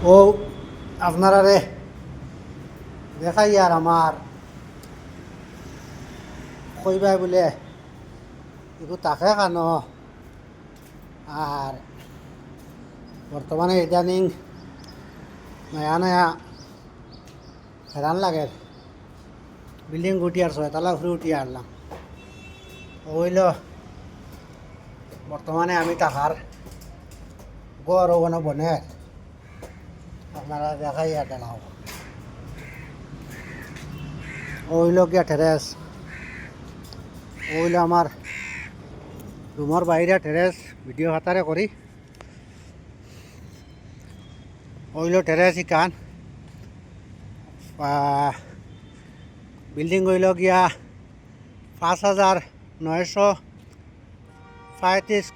ও আপনারা রে দেখাই আর আমার কইবাই বলে এগু তাকে কানো আর বর্তমানে ইদানিং নয়া নয়া হেরান লাগে বিল্ডিং উঠি আর ছয়তলা উপরে উঠি আসলাম হইল বর্তমানে আমি টাকার গড় ওখানে বনে আপনারা দেখাই আর দেখাও ওইল গিয়া টেরেস ওইল আমার রুমের বাইরে টেরেস ভিডিও খাতারে করি ওইল টেরেস ইকান বিল্ডিং হইল গিয়া 5,935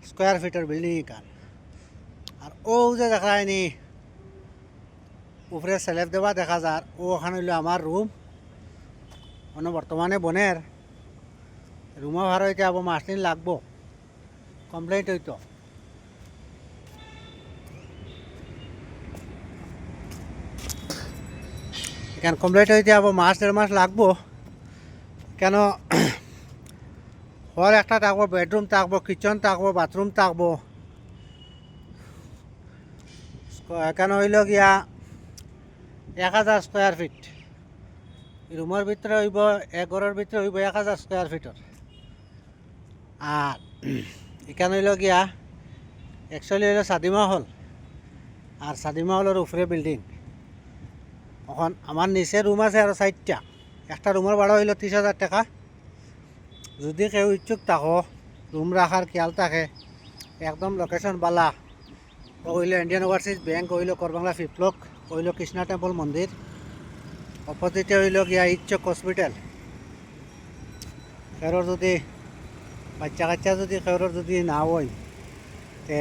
স্কোয়ার ফিটের বিল্ডিং ইকান আর ও যে দেখায়নি উপরে স্ল্যাব দেওয়া দেখা যার ওখানে হইল আমার রুম মানে বর্তমানে বনের রুমও ভাড়া হইতে আবার মাস দিন লাগবো কমপ্লেন্ট হইতো এখানে কমপ্লিট হইতে আবার মাস 1.5 মাস লাগবো কেন হল একটা থাকবো বেডরুম থাকবো কিচেন থাকবো বাথরুম থাকবো এখানে হইল গিয়া 1,000 স্কোয়ার ফিট রুমের ভিতরে হইব এক ঘরের ভিতরে হইব 1,000 স্কোয়ার ফিটর আর এখানে হইল গিয়া একচুয়ালি হইল সাদিমা হল আর সাদিমা হলের উপরে বিল্ডিং এখন আমার নিচে রুম আছে আর 4টা একটা রুমের ভাড়া হইল 30,000 টাকা যদি কেউ ইচ্ছুক থাকো রুম রাখার খেয়াল থাকে একদম লোকেশন বালা হইল ইন্ডিয়ান ওভারসিজ ব্যাংক হইল করবাংলা ফিফ্লক হইল কৃষ্ণা টেম্পল মন্দির অপোজিটে হইল গিয়া ইচ্ছুক হসপিটাল খেরোর যদি বাচ্চা কাচ্চা যদি খেরোর যদি না হয় তে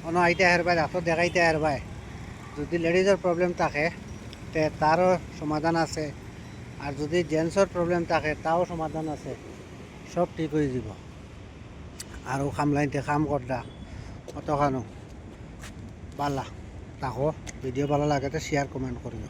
অন্য আইতে হেরবাই ডাক্তার দেখাইতে হেরবাই যদি লেডিজের প্রবলেম থাকে তে তারও সমাধান আছে আর যদি জেন্টসের প্রবলেম থাকে তাও সমাধান আছে সব ঠিক হয়ে যাব আর খামলাইতে কাম করদা অতখানো বালা তাকো ভিডিও ভালো লাগে তো শেয়ার কমেন্ট করিও।